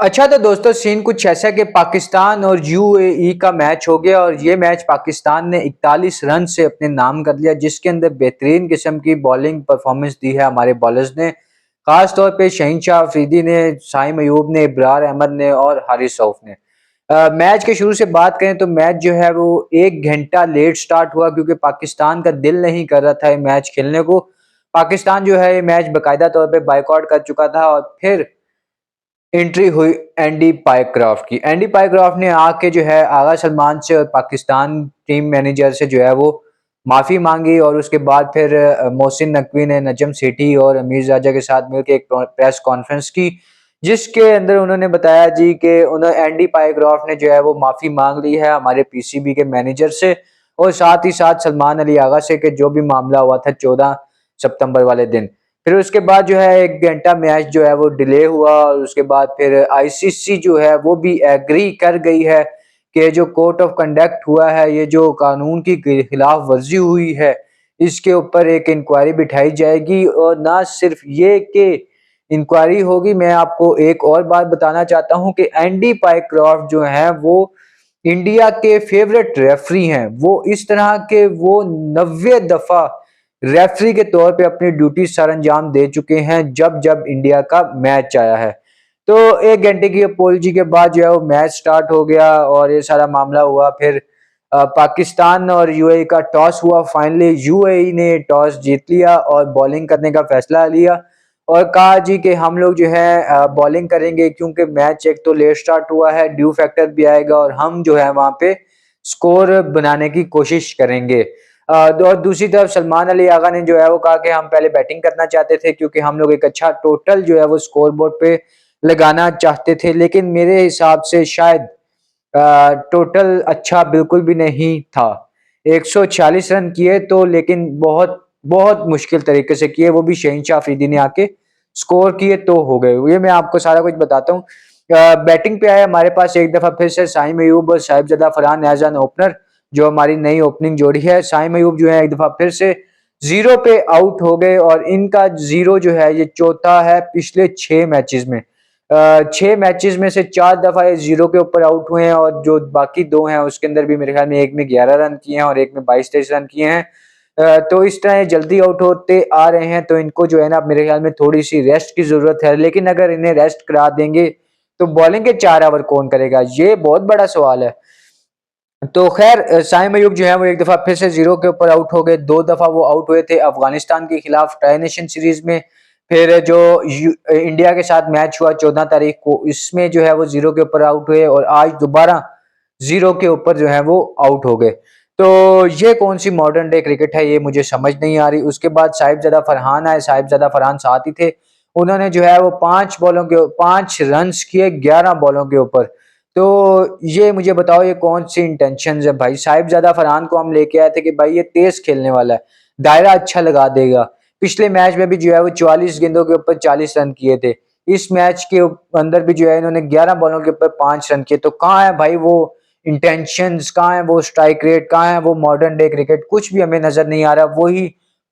अच्छा तो दोस्तों सीन कुछ ऐसा कि पाकिस्तान और यूएई का मैच हो गया और ये मैच पाकिस्तान ने 41 रन से अपने नाम कर लिया, जिसके अंदर बेहतरीन किस्म की बॉलिंग परफॉर्मेंस दी है हमारे बॉलर्स ने। खास तौर पे शहीनशाह अफरीदी ने, साइम अयूब ने, इब्रार अहमद ने और हारिस रऊफ ने। मैच के शुरू से बात करें तो मैच जो है वो 1 घंटा लेट स्टार्ट हुआ क्योंकि पाकिस्तान का दिल नहीं कर रहा था ये मैच खेलने को। पाकिस्तान जो है ये मैच बाकायदा तौर पे बायकॉट कर चुका था और फिर एंट्री हुई एंडी पायक्राफ्ट की। एंडी पायक्राफ्ट ने आके जो है आगा सलमान से और पाकिस्तान टीम मैनेजर से जो है वो माफ़ी मांगी और उसके बाद फिर मोहसिन नकवी ने नजम सेठी और अमीर राजा के साथ मिलकर एक प्रेस कॉन्फ्रेंस की, जिसके अंदर उन्होंने बताया जी कि उन्होंने एंडी पायक्राफ्ट ने जो है वो माफ़ी मांग ली है हमारे पीसीबी के मैनेजर से और साथ ही साथ सलमान अली आगा से कि जो भी मामला हुआ था 14 सितंबर वाले दिन। फिर उसके बाद जो है 1 घंटा मैच जो है वो डिले हुआ और उसके बाद फिर आईसीसी जो है वो भी एग्री कर गई है कि जो कोर्ट ऑफ कंडक्ट हुआ है, ये जो कानून की खिलाफ वर्जी हुई है, इसके ऊपर एक इंक्वायरी बिठाई जाएगी। और ना सिर्फ ये कि इंक्वायरी होगी, मैं आपको एक और बात बताना चाहता हूँ कि एंडी पायक्रॉफ्ट जो है वो इंडिया के फेवरेट रेफरी हैं। वो इस तरह के वो 90 दफा रेफरी के तौर पे अपनी ड्यूटी सर अंजाम दे चुके हैं जब जब इंडिया का मैच आया है। तो 1 घंटे की अपोलॉजी के बाद जो है वो मैच स्टार्ट हो गया और ये सारा मामला हुआ। फिर पाकिस्तान और यूएई का टॉस हुआ। फाइनली यूएई ने टॉस जीत लिया और बॉलिंग करने का फैसला लिया और कहा जी कि हम लोग जो है बॉलिंग करेंगे क्योंकि मैच एक तो लेट स्टार्ट हुआ है, ड्यू फैक्टर भी आएगा और हम जो है वहां पे स्कोर बनाने की कोशिश करेंगे। और दूसरी तरफ सलमान अली आगा ने जो है वो कहा कि हम पहले बैटिंग करना चाहते थे क्योंकि हम लोग एक अच्छा टोटल जो है वो स्कोर बोर्ड पे लगाना चाहते थे, लेकिन मेरे हिसाब से शायद टोटल अच्छा बिल्कुल भी नहीं था। 146 रन किए तो, लेकिन बहुत बहुत मुश्किल तरीके से किए, वो भी शहीनशाह अफरीदी ने आके स्कोर किए तो हो गए। ये मैं आपको सारा कुछ बताता हूँ। बैटिंग पे आए हमारे पास एक दफा फिर से साइम अयूब और Sahibzada Farhan as an opener, जो हमारी नई ओपनिंग जोड़ी है। साइम अयूब जो है एक दफा फिर से जीरो पे आउट हो गए और इनका जीरो जो है ये चौथा है पिछले 6 मैचेस में। 6 मैचेस में से 4 दफा ये जीरो के ऊपर आउट हुए हैं और जो बाकी दो हैं उसके अंदर भी मेरे ख्याल में एक में 11 रन किए हैं और एक में 22-23 रन किए हैं। तो इस तरह ये जल्दी आउट होते आ रहे हैं, तो इनको जो है ना मेरे ख्याल में थोड़ी सी रेस्ट की जरूरत है। लेकिन अगर इन्हें रेस्ट करा देंगे तो बॉलिंग के 4 ओवर कौन करेगा, ये बहुत बड़ा सवाल है। तो खैर साइम अयूब जो है वो एक दफा फिर से जीरो के ऊपर आउट हो गए। 2 दफा वो आउट हुए थे अफगानिस्तान के खिलाफ ट्राई नेशन सीरीज में। फिर जो इंडिया के साथ मैच हुआ 14 तारीख को, इसमें जो है वो जीरो के ऊपर आउट हुए और आज दोबारा जीरो के ऊपर जो है वो आउट हो गए। तो ये कौन सी मॉडर्न डे क्रिकेट है, ये मुझे समझ नहीं आ रही। उसके बाद साहिबजादा फरहान आए, साहिबजादा फरहान साथ ही थे। उन्होंने जो है वो 5 रन किए 11 बॉलों के ऊपर। तो ये मुझे बताओ ये कौन सी इंटेंशन है भाई। साहिबजादा फरहान को हम लेके आए थे कि भाई ये तेज खेलने वाला है, दायरा अच्छा लगा देगा। पिछले मैच में भी जो है वो 44 गेंदों के ऊपर 40 रन किए थे। इस मैच के अंदर भी जो है इन्होंने 11 बॉलों के ऊपर 5 रन किए। तो कहाँ है भाई वो इंटेंशंस, कहाँ है वो स्ट्राइक रेट, कहाँ है वो मॉडर्न डे क्रिकेट, कुछ भी हमें नजर नहीं आ रहा। वही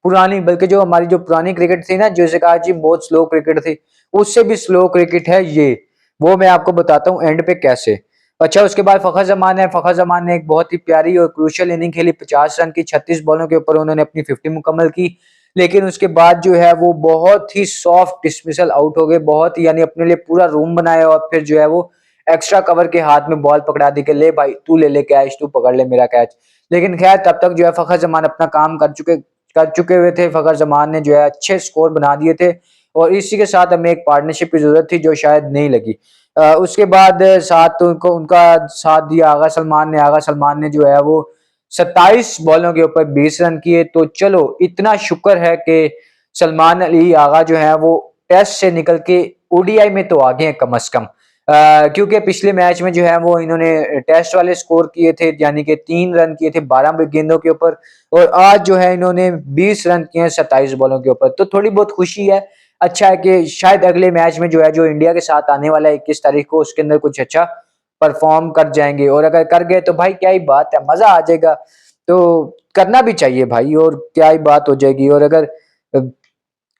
पुरानी, बल्कि जो हमारी जो पुरानी क्रिकेट थी ना, जैसे कहा जी बहुत स्लो क्रिकेट थी, उससे भी स्लो क्रिकेट है ये। वो मैं आपको बताता हूँ एंड पे कैसे। अच्छा उसके बाद फखर जमान है। फखर जमान ने एक बहुत ही प्यारी और क्रूशियल इनिंग खेली। 50 रन की 36 बॉलों के ऊपर उन्होंने अपनी 50 मुकम्मल की। लेकिन उसके बाद जो है वो बहुत ही सॉफ्ट डिसमिसल आउट हो गए, बहुत ही, यानी अपने लिए पूरा रूम बनाया और फिर जो है वो एक्स्ट्रा कवर के हाथ में बॉल पकड़ा दी कि ले भाई तू ले ले कैच, तू पकड़ ले मेरा कैच। लेकिन खैर तब तक जो है फखर जमान अपना काम कर चुके हुए थे। फखर जमान ने जो है अच्छे स्कोर बना दिए थे और इसी के साथ हमें एक पार्टनरशिप की जरूरत थी जो शायद नहीं लगी। उसके बाद साथ उनको उनका साथ दिया आगा सलमान ने। आगा सलमान ने जो है वो 27 बॉलों के ऊपर 20 रन किए। तो चलो इतना शुक्र है कि सलमान अली आगा जो है वो टेस्ट से निकल के ओडीआई में तो आ गए हैं कम से कम। क्योंकि पिछले मैच में जो है वो इन्होंने टेस्ट वाले स्कोर किए थे, यानी कि 3 रन किए थे 12 गेंदों के ऊपर और आज जो है इन्होंने 20 रन किए हैं 27 बॉलों के ऊपर। तो थोड़ी बहुत खुशी है। अच्छा है कि शायद अगले मैच में जो है जो इंडिया के साथ आने वाला है 21 तारीख को, उसके अंदर कुछ अच्छा परफॉर्म कर जाएंगे और अगर कर गए तो भाई क्या ही बात है, मजा आ जाएगा। तो करना भी चाहिए भाई और क्या ही बात हो जाएगी। और अगर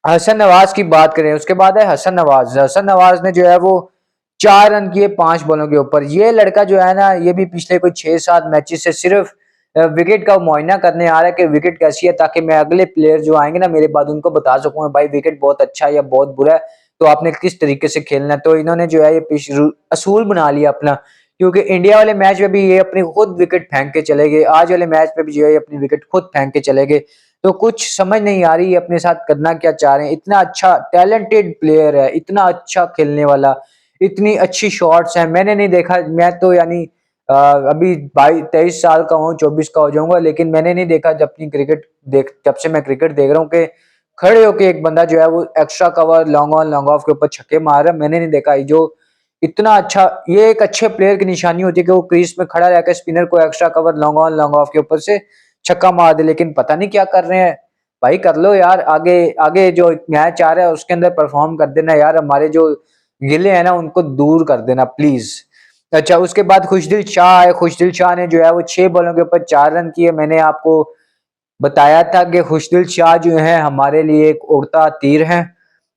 हसन नवाज की बात करें, उसके बाद है हसन नवाज। हसन नवाज ने जो है वो 4 रन किए 5 बॉलों के ऊपर। ये लड़का जो है ना, ये भी पिछले कोई 6-7 मैचेस से सिर्फ विकेट का मुआयना करने आ रहा है कि विकेट कैसी है, ताकि मैं अगले प्लेयर जो आएंगे ना मेरे बाद उनको बता सकूं भाई विकेट बहुत अच्छा है या बहुत बुरा है, तो आपने किस तरीके से खेलना है। तो इन्होंने जो है ये असूल बना लिया अपना, क्योंकि इंडिया वाले मैच में भी ये अपनी खुद विकेट फेंक के चले गए, आज वाले मैच में भी जो है अपनी विकेट खुद फेंक के चले गए। तो कुछ समझ नहीं आ रही है अपने साथ करना क्या चाह रहे हैं। इतना अच्छा टैलेंटेड प्लेयर है, इतना अच्छा खेलने वाला, इतनी अच्छी शॉट्स हैं, मैंने नहीं देखा। मैं तो यानी अभी 22-23 साल का हूँ, 24 का हो जाऊंगा, लेकिन मैंने नहीं देखा जब से मैं क्रिकेट देख रहा हूँ कि खड़े होके एक बंदा जो है वो extra cover long on long off के ऊपर छक्के मार रहा है। मैंने नहीं देखा जो इतना अच्छा, ये एक अच्छे प्लेयर की निशानी होती है कि वो क्रीज में खड़ा रहकर स्पिनर को extra cover long on long off के ऊपर से छक्का मार दे, लेकिन पता नहीं क्या कर रहे हैं। भाई कर लो यार, आगे आगे जो मैच आ रहा है उसके अंदर परफॉर्म कर देना यार, हमारे जो गिले हैं ना उनको दूर कर देना प्लीज। अच्छा, उसके बाद खुशदिल शाह है। खुशदिल शाह ने जो है वो 6 बॉलों के ऊपर 4 रन किए। मैंने आपको बताया था कि खुशदिल शाह जो है हमारे लिए एक उड़ता तीर है,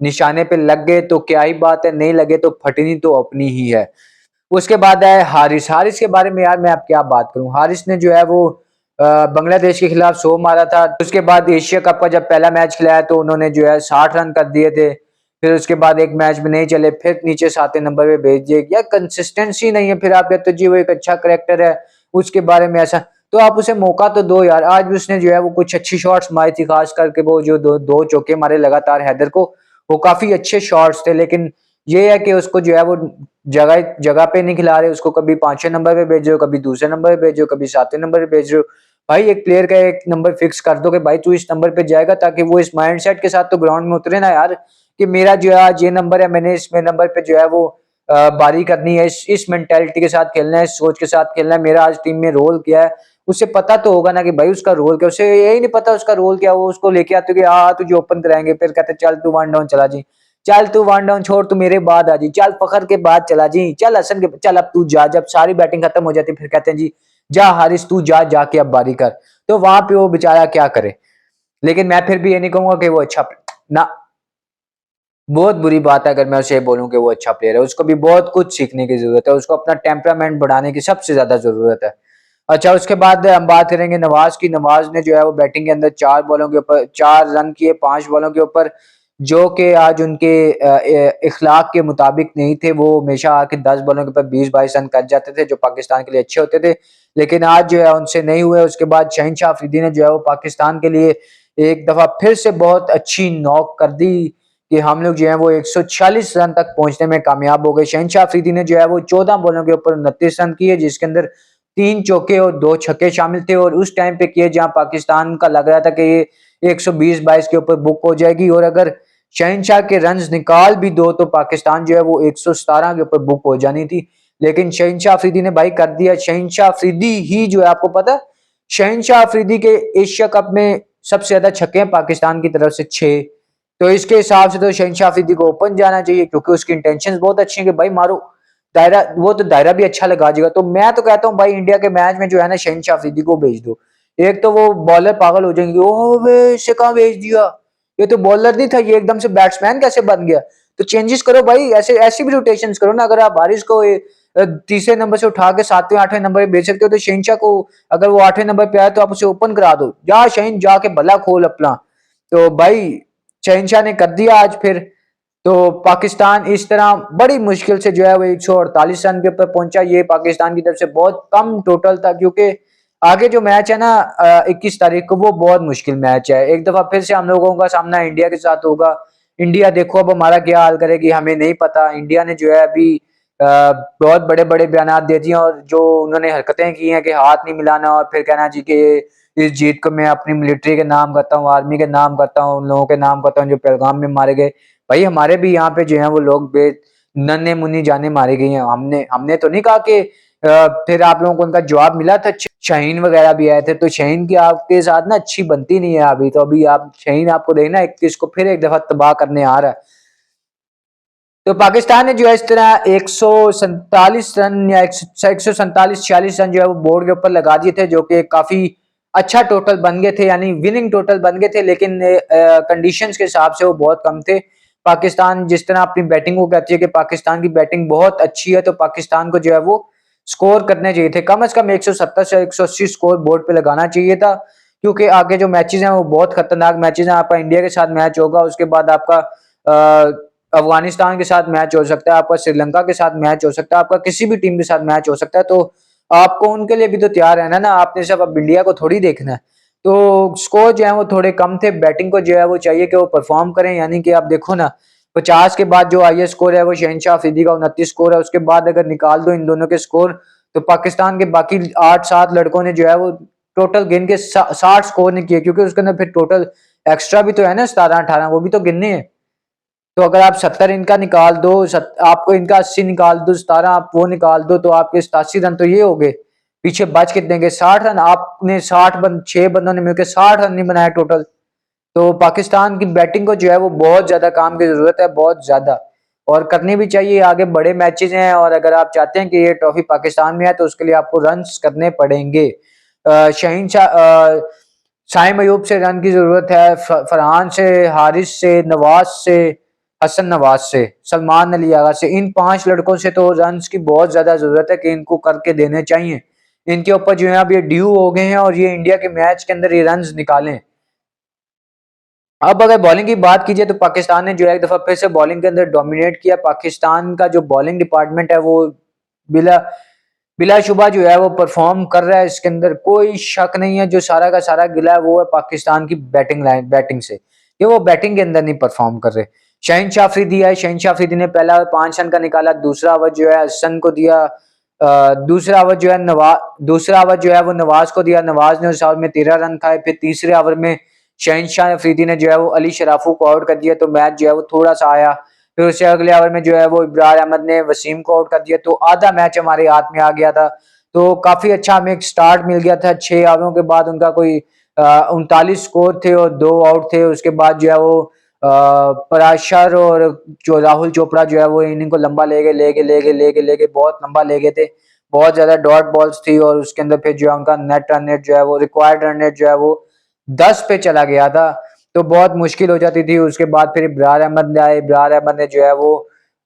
निशाने पे लग गए तो क्या ही बात है, नहीं लगे तो फटनी तो अपनी ही है। उसके बाद है हारिस। हारिस के बारे में यार मैं आप क्या बात करूं। हारिस ने जो है वो बांग्लादेश के खिलाफ 100 मारा था। उसके बाद एशिया कप का जब पहला मैच खिलाया तो उन्होंने जो है 60 रन कर दिए थे। फिर उसके बाद एक मैच में नहीं चले, फिर नीचे 7वें नंबर पे भेज दिए। यार कंसिस्टेंसी नहीं है। फिर आप कहते हो जी वो एक अच्छा करेक्टर है, उसके बारे में ऐसा, तो आप उसे मौका तो दो यार। आज भी उसने जो है वो कुछ अच्छी शॉट्स मारी थी, खास करके वो जो दो चौके मारे लगातार हैदर को, वो काफी अच्छे शॉट्स थे। लेकिन ये है कि उसको जो है वो जगह जगह पे नहीं खिला रहे, उसको कभी 5वें नंबर पे भेज रहे हो, कभी दूसरे नंबर पे भेज रहे हो, कभी 7वें नंबर पे भेज रहे हो। भाई एक प्लेयर का एक नंबर फिक्स कर दो कि भाई तू इस नंबर पे जाएगा, ताकि वो इस माइंडसेट के साथ तो ग्राउंड में उतरे ना यार, कि मेरा जो है आज ये नंबर है, मैंने इसमें नंबर पे जो है वो बारी करनी है, इस मेंटेलिटी के साथ खेलना है, इस सोच के साथ खेलना है, मेरा आज टीम में रोल क्या है। उसे पता तो होगा ना कि भाई उसका रोल क्या, उसे यही नहीं पता उसका रोल क्या, वो उसको लेके आते हो कि हाँ तुझे ओपन कराएंगे, फिर कहते चल तू वन डाउन चला जी, चल तू वन डाउन छोड़, तू मेरे बाद आ जी, चल फखर के बाद चला जी, चल हसन के, चल अब तू जा। जब सारी बैटिंग खत्म हो जाती फिर कहते हैं जी जा हारिस तू जा, जाके अब बारी कर। तो वहां पे वो बेचारा क्या करे। लेकिन मैं फिर भी ये नहीं कहूंगा कि वो अच्छा ना, बहुत बुरी बात है अगर मैं उसे बोलूं कि वो अच्छा प्लेयर है। उसको भी बहुत कुछ सीखने की जरूरत है, उसको अपना टेम्परामेंट बढ़ाने की सबसे ज्यादा जरूरत है। अच्छा, उसके बाद हम बात करेंगे नवाज की। नवाज ने जो है वो बैटिंग के अंदर 4 बॉलों के ऊपर 4 रन किए 5 बॉलों के ऊपर, जो कि आज उनके इखलाक के मुताबिक नहीं थे। वो हमेशा आके 10 बॉलों के ऊपर 20-22 रन कर जाते थे, जो पाकिस्तान के लिए अच्छे होते थे, लेकिन आज जो है उनसे नहीं हुए। उसके बाद शहनशाह अफरीदी ने जो है वो पाकिस्तान के लिए एक दफा फिर से बहुत अच्छी नॉक कर दी कि हम लोग जो है वो 146 रन तक पहुंचने में कामयाब हो गए। शहनशाह अफरीदी ने जो है वो 14 बॉलों के ऊपर 29 रन किए, जिसके अंदर 3 चौके और 2 छक्के शामिल थे, और उस टाइम पे किए जहां पाकिस्तान का लग रहा था कि ये 120-22 के ऊपर बुक हो जाएगी, और अगर शहनशाह के रन्स निकाल भी दो तो पाकिस्तान जो है वो 117 के ऊपर बुक हो जानी थी। लेकिन शहनशाह अफरीदी ने भाई कर दिया। शहनशाह अफरीदी ही जो है, आपको पता है शहनशाह अफरीदी के एशिया कप में सबसे ज्यादा छक्के हैं पाकिस्तान की तरफ से 6। तो इसके हिसाब से तो शहनशाह अफरीदी को ओपन जाना चाहिए, क्योंकि उसकी इंटेंशंस बहुत अच्छी है कि भाई मारो दायरा, वो तो दायरा भी अच्छा लगा देगा। तो मैं तो कहता हूँ भाई इंडिया के मैच में जो है ना शहनशाह अफरीदी को भेज दो। एक तो वो बॉलर पागल हो जाएंगे, ओ वे इसे कहाँ भेज दिया, ये तो बॉलर नहीं था, ये एकदम से बैट्समैन कैसे बन गया। तो चेंजेस करो भाई, ऐसे ऐसी भी रोटेशन करो ना। अगर आप बारिश को तीसरे नंबर से उठा के 7वें 8वें नंबर पे भेज सकते हो, तो शहनशाह को अगर वो 8वें नंबर पे आए तो आप उसे ओपन करा दो, जा शहीन जाके भला खोल अपना। तो भाई शहनशाह ने कर दिया आज फिर। तो पाकिस्तान इस तरह बड़ी मुश्किल से जो है वो 148 रन के ऊपर पहुंचा। ये पाकिस्तान की तरफ से बहुत कम टोटल था, क्योंकि आगे जो मैच है ना 21 तारीख को, वो बहुत मुश्किल मैच है। एक दफा फिर से हम लोगों का सामना इंडिया के साथ होगा। इंडिया देखो अब हमारा क्या हाल करेगी हमें नहीं पता। इंडिया ने जो है अभी बहुत बड़े बड़े बयान दे दिए, और जो उन्होंने हरकतें की हैं कि हाथ नहीं मिलाना, और फिर कहना जी कि इस जीत को मैं अपनी मिलिट्री के नाम करता हूँ, आर्मी के नाम करता हूँ, उन लोगों के नाम करता हूँ जो पहलगाम में मारे गए। भाई हमारे भी यहाँ पे जो है वो लोग बे नन्हे मुन्नी जाने मारे गए हैं। हमने हमने तो नहीं कहा कि फिर आप लोगों को उनका जवाब मिला था। शाहीन वगैरह भी आए थे, तो शाहीन की आपके साथ ना अच्छी बनती नहीं है अभी। तो अभी आप शाहीन आपको देखना 31 को फिर एक दफा तबाह करने आ रहा है। तो पाकिस्तान ने जो है इस तरह 147 रन या 147-46 रन जो है वो बोर्ड के ऊपर लगा दिए थे, जो कि काफी अच्छा टोटल बन गए थे, यानी विनिंग टोटल बन गए थे। लेकिन कंडीशंस के हिसाब से वो बहुत कम थे। पाकिस्तान जिस तरह अपनी बैटिंग को कहती है कि पाकिस्तान की बैटिंग बहुत अच्छी है, तो पाकिस्तान को जो है वो स्कोर करने चाहिए थे, कम से कम 170 से 180 स्कोर बोर्ड पे लगाना चाहिए था, क्योंकि आगे जो मैचेस हैं वो बहुत खतरनाक मैचेस हैं। आपका इंडिया के साथ मैच होगा, उसके बाद आपका अफगानिस्तान के साथ मैच हो सकता है, आपका श्रीलंका के साथ मैच हो सकता है, आपका किसी भी टीम के साथ मैच हो सकता है। तो आपको उनके लिए भी तो तैयार रहना ना, आपने सिर्फ अब इंडिया को थोड़ी देखना है। तो स्कोर जो है वो थोड़े कम थे, बैटिंग को जो है वो चाहिए कि वो परफॉर्म करें, यानी कि आप देखो ना 50 के बाद जो हाईएस्ट स्कोर है वो शहनशाह अफरीदी का 29 स्कोर है। उसके बाद अगर निकाल दो इन दोनों के स्कोर, तो पाकिस्तान के बाकी 8-7 लड़कों ने जो है वो टोटल गिन के 60 स्कोर नहीं किए, क्योंकि उसके अंदर फिर टोटल एक्स्ट्रा भी तो है ना 17-18, वो भी तो गिनने हैं। तो अगर आप 70 इनका निकाल दो, आपको इनका 80 निकाल दो, 17 आप वो निकाल दो, तो आपके 87 रन तो ये हो गए। पीछे बच कितने के 60 रन, आपने 6 बंदों ने मिलकर 60 रन नहीं बनाए टोटल। तो पाकिस्तान की बैटिंग को जो है वो बहुत ज्यादा काम की जरूरत है, बहुत ज्यादा, और करनी भी चाहिए। आगे बड़े मैचेस हैं, और अगर आप चाहते हैं कि ये ट्रॉफी पाकिस्तान में है तो उसके लिए आपको रन्स करने पड़ेंगे। शहीन शाह साइम अयूब से रन की जरूरत है, फरहान से, हारिस से, नवाज से, हसन नवाज से, सलमान अली आगा से, इन 5 लड़कों से तो रन्स की बहुत ज्यादा जरूरत है कि इनको करके देने चाहिए। इनके ऊपर जो है अब ये ड्यू हो गए हैं, और ये इंडिया के मैच के अंदर ये रन्स निकालें। अब अगर बॉलिंग की बात कीजिए तो पाकिस्तान ने जो है एक दफा फिर से बॉलिंग के अंदर डोमिनेट किया। पाकिस्तान का जो बॉलिंग डिपार्टमेंट है वो बिला बिलाशुबा जो है वो परफॉर्म कर रहा है, इसके अंदर कोई शक नहीं है। जो सारा का सारा गिला है वो है पाकिस्तान की बैटिंग से, ये वो बैटिंग के अंदर नहीं परफॉर्म कर रहे। शहनशाह अफरीदी है, शहनशाह अफरीदी ने पहला ओवर 5 रन का निकाला, दूसरा ओवर जो है हसन को दिया, दूसरा ओवर जो है वो नवाज को दिया, नवाज ने उस ओवर में 13 रन खाए। फिर तीसरे ओवर में शहनशाह अफरीदी ने जो है वो अली शराफू को आउट कर दिया, तो मैच जो है वो थोड़ा सा आया। फिर उससे अगले ओवर में जो है वो इब्रार अहमद ने वसीम को आउट कर दिया, तो आधा मैच हमारे हाथ में आ गया था। तो काफी अच्छा हमें एक स्टार्ट मिल गया था। 6 ओवरों के बाद उनका कोई 39 स्कोर थे और 2 आउट थे। उसके बाद जो है वो पराशर और जो राहुल चोपड़ा जो है वो इनिंग को लंबा ले गए, बहुत लंबा ले गए थे। बहुत ज्यादा डॉट बॉल्स थी, और उसके अंदर फिर जो है उनका नेट रन रेट जो है वो रिक्वायर्ड रन रेट जो है वो 10 पे चला गया था, तो बहुत मुश्किल हो जाती थी। उसके बाद फिर इब्रार अहमद आए, इब्रार अहमद ने जो है वो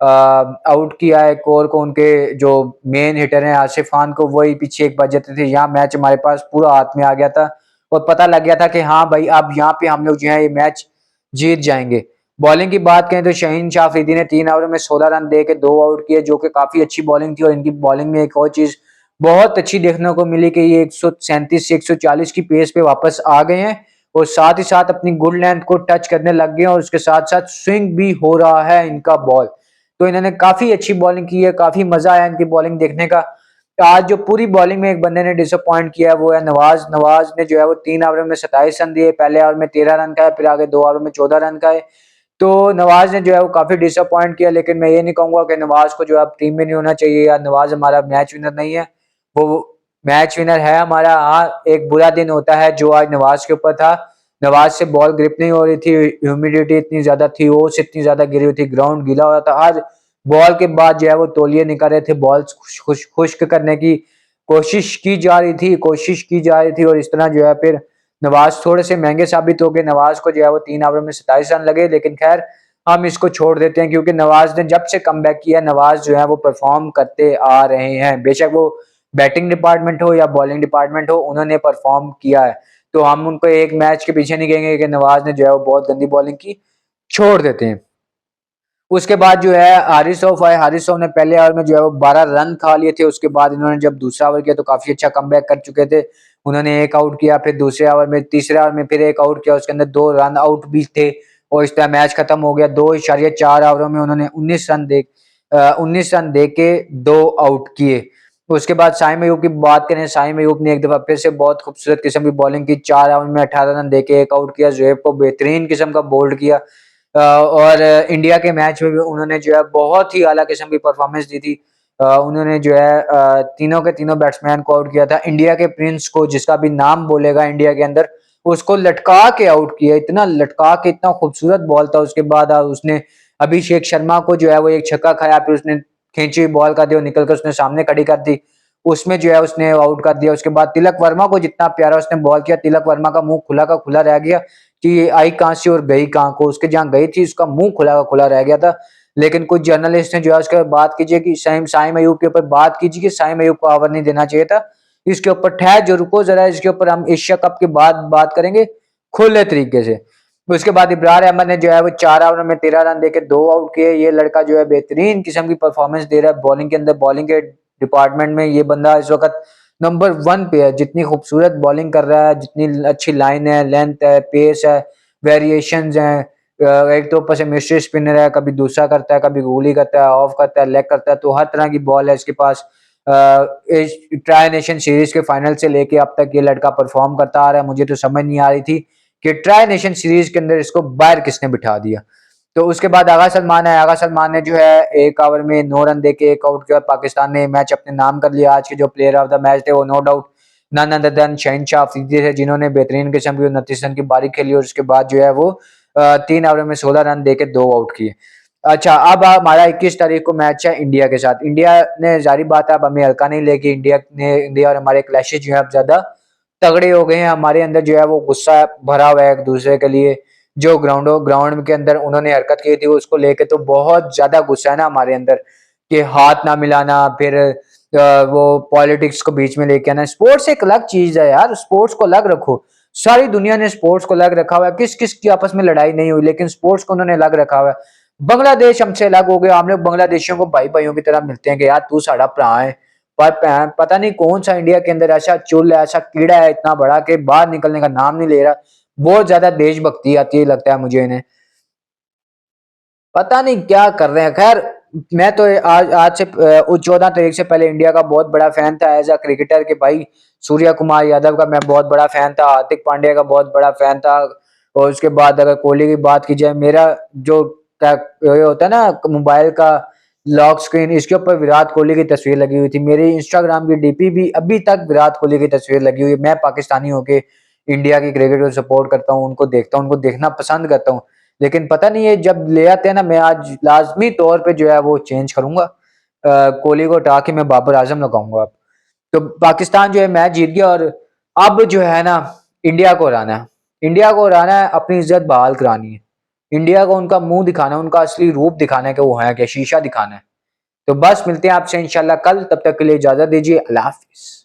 आउट किया है कोर को, उनके जो मेन हिटर हैं आसिफ खान को, वही पीछे एक बच जाते थे। यहाँ मैच हमारे पास पूरा हाथ में आ गया था, और पता लग गया था कि हाँ भाई अब यहाँ पे हम लोग जो है ये मैच जीत जाएंगे। बॉलिंग की बात करें तो शाहीन शाह अफरीदी ने 3 ओवर में 16 रन दे के 2 आउट किए, जो कि काफी अच्छी बॉलिंग थी। और इनकी बॉलिंग में एक और चीज बहुत अच्छी देखने को मिली कि ये 137 से 140 की पेस पे वापस आ गए हैं, और साथ ही साथ अपनी गुड लेंथ को टच करने लग गए हैं, और उसके साथ साथ स्विंग भी हो रहा है इनका बॉल। तो इन्होंने काफी अच्छी बॉलिंग की है, काफी मजा आया इनकी बॉलिंग देखने का। आज जो पूरी बॉलिंग में एक बंदे ने डिसअपॉइंट किया है वो है नवाज। नवाज ने जो है वो 3 ओवर में 27 रन दिए, पहले ओवर में 13 रन का है, फिर आगे 2 ओवर में 14 रन का है। तो नवाज ने जो है वो काफी डिसअपॉइंट किया, लेकिन मैं ये नहीं कहूंगा कि नवाज को जो है टीम में नहीं होना चाहिए, या नवाज हमारा मैच विनर नहीं है। वो मैच विनर है हमारा। हाँ, एक बुरा दिन होता है जो आज नवाज के ऊपर था। नवाज से बॉल ग्रिप नहीं हो रही थी, ह्यूमिडिटी इतनी ज्यादा थी, ओस इतनी ज्यादा गिरी हुई थी, ग्राउंड गीला हो रहा था। आज बॉल के बाद जो है वो तौलिए निकाल रहे थे, बॉल खुश्क करने की कोशिश की जा रही थी, और इस तरह जो है फिर नवाज थोड़े से महंगे साबित हो गए। नवाज को जो है वो 3 ओवर में 27 रन लगे, लेकिन खैर हम इसको छोड़ देते हैं, क्योंकि नवाज ने जब से कमबैक किया, नवाज जो है वो परफॉर्म करते आ रहे हैं। बेशक वो बैटिंग डिपार्टमेंट हो या बॉलिंग डिपार्टमेंट हो, उन्होंने परफॉर्म किया है। तो हम उनको एक मैच के पीछे नहीं कहेंगे कि नवाज ने जो है वो बहुत गंदी बॉलिंग की, छोड़ देते हैं। उसके बाद जो है हारिस रऊफ आए। हारिस रऊफ ने पहले ओवर में जो है वो 12 रन खा लिए थे। उसके बाद इन्होंने जब दूसरा ओवर किया तो काफी अच्छा कमबैक कर चुके थे। उन्होंने एक आउट किया, फिर दूसरे ओवर में, तीसरे ओवर में फिर एक आउट किया, उसके अंदर 2 रन आउट भी थे, और इस तरह मैच खत्म हो गया। 2.4 ओवरों में उन्होंने 19 रन दे के 2 आउट किए। उसके बाद साइम अयूब की बात करें, साइम अयूब ने एक दफा फिर से बहुत खूबसूरत किस्म की बॉलिंग की। 4 ओवर में 18 रन दे के एक आउट किया। जोएब को बेहतरीन किस्म का बोल्ड किया, और इंडिया के मैच में भी उन्होंने जो है बहुत ही आला किस्म की परफॉर्मेंस दी थी। उन्होंने जो है तीनों के तीनों बैट्समैन को आउट किया था। इंडिया के प्रिंस को, जिसका भी नाम बोलेगा इंडिया के अंदर, उसको लटका के आउट किया। इतना लटका के, इतना खूबसूरत बॉल था। उसके बाद उसने अभिषेक शर्मा को जो है वो एक छक्का खाया, फिर उसने खींची हुई बॉल का दिया, निकल कर उसने सामने खड़ी कर दी, उसमें जो है उसने आउट कर दिया। उसके बाद तिलक वर्मा को जितना प्यारा उसने बॉल किया, तिलक वर्मा का मुंह खुला का खुला रह गया। कि ये आई कहाँ से और गई कहाँ को। उसके जहाँ गई थी उसका मुंह खुला का खुला रह गया था। लेकिन कुछ जर्नलिस्ट ने जो है उसके ऊपर बात कीजिए कि शाहिम अयूब के ऊपर बात कीजिए कि शाहिम अयूब को ओवर नहीं देना चाहिए था। इसके ऊपर ठहर जो, रुको जरा, इसके ऊपर हम एशिया कप के बाद बात करेंगे खुले तरीके से। उसके बाद इब्रार अहमद ने जो है वो 4 ओवर में 13 रन देके 2 आउट किए। ये लड़का जो है बेहतरीन किस्म की परफॉर्मेंस दे रहा है बॉलिंग के अंदर। बॉलिंग के डिपार्टमेंट में ये बंदा इस वक्त नंबर 1 पे है। जितनी खूबसूरत बॉलिंग कर रहा है, जितनी अच्छी लाइन है, लेंथ है, पेस है, वेरिएशंस हैं। एक तो ऊपर से मिस्ट्री स्पिनर है, कभी दूसरा करता है, कभी गोली करता है, ऑफ करता है, लेग करता है, तो हर तरह की बॉल है इसके पास। ट्राई नेशन सीरीज के फाइनल से लेके अब तक ये लड़का परफॉर्म करता आ रहा है। मुझे तो समझ नहीं आ रही थी कि ट्राई नेशन सीरीज के अंदर इसको बाहर किसने बिठा दिया। तो उसके बाद आगा सलमान है। आगा सलमान ने जो है 1 ओवर में 9 रन देके 1 आउट किया। पाकिस्तान ने मैच अपने नाम कर लिया। आज के जो प्लेयर ऑफ द मैच थे वो no doubt none other than Shahanshah Afridi थे, जिन्होंने बेहतरीन किस्म की 29 रन की बारी खेली और उसके बाद जो है वो 3 ओवर में 16 रन देके 2 आउट किए। अच्छा, अब हमारा 21 तारीख को मैच है इंडिया के साथ। इंडिया ने जारी बात है अब हमें हल्का नहीं लेके इंडिया और हमारे क्लैशेज जो है अब ज्यादा तगड़े हो गए हैं। हमारे अंदर जो है वो गुस्सा भरा हुआ है एक दूसरे के लिए। जो ग्राउंड के अंदर उन्होंने हरकत की थी उसको लेके तो बहुत ज्यादा गुस्सा है ना हमारे अंदर, कि हाथ ना मिलाना, फिर वो पॉलिटिक्स को बीच में लेके आना। स्पोर्ट्स एक अलग चीज है यार, स्पोर्ट्स को अलग रखो। सारी दुनिया ने स्पोर्ट्स को अलग रखा हुआ है, किस किस की आपस में लड़ाई नहीं हुई, लेकिन स्पोर्ट्स को उन्होंने अलग रखा हुआ है। बांग्लादेश हमसे अलग हो गया, हम लोग बांग्लादेशियों को भाई भाइयों की तरह मिलते हैं कि यार तू साड़ा भरा है। पर पता नहीं कौन सा इंडिया के अंदर ऐसा चुल है, ऐसा कीड़ा है इतना बड़ा कि बाहर निकलने का नाम नहीं ले रहा। बहुत ज्यादा देशभक्ति आती है लगता है मुझे इन्हें, पता नहीं क्या कर रहे हैं। खैर, मैं तो आज आज से 14 तारीख से पहले इंडिया का बहुत बड़ा फैन था एज अ क्रिकेटर के भाई। सूर्य कुमार यादव का मैं बहुत बड़ा फैन था, हार्दिक पांड्या का बहुत बड़ा फैन था। और उसके बाद अगर कोहली की बात की जाए, मेरा जो ये होता है ना मोबाइल का लॉक स्क्रीन, इसके ऊपर विराट कोहली की तस्वीर लगी हुई थी। मेरी इंस्टाग्राम की डीपी भी अभी तक विराट कोहली की तस्वीर लगी हुई है। मैं पाकिस्तानी होके इंडिया की क्रिकेट को सपोर्ट करता हूँ, उनको देखता हूँ, उनको देखना पसंद करता हूँ। लेकिन पता नहीं है जब ले आते हैं ना, मैं आज लाजमी तौर पे जो है वो चेंज करूंगा। कोहली को हटा के मैं बाबर आजम लगाऊंगा अब। तो पाकिस्तान जो है मैच जीत गया और अब जो है ना इंडिया को हराना है। इंडिया को हराना है, अपनी इज्जत बहाल करानी है। इंडिया को उनका मुंह दिखाना है, उनका असली रूप दिखाना है कि वो है क्या, शीशा दिखाना है। तो बस मिलते हैं आपसे इंशाल्लाह कल, तब तक के लिए इजाजत दीजिए। अल्लाह हाफिज।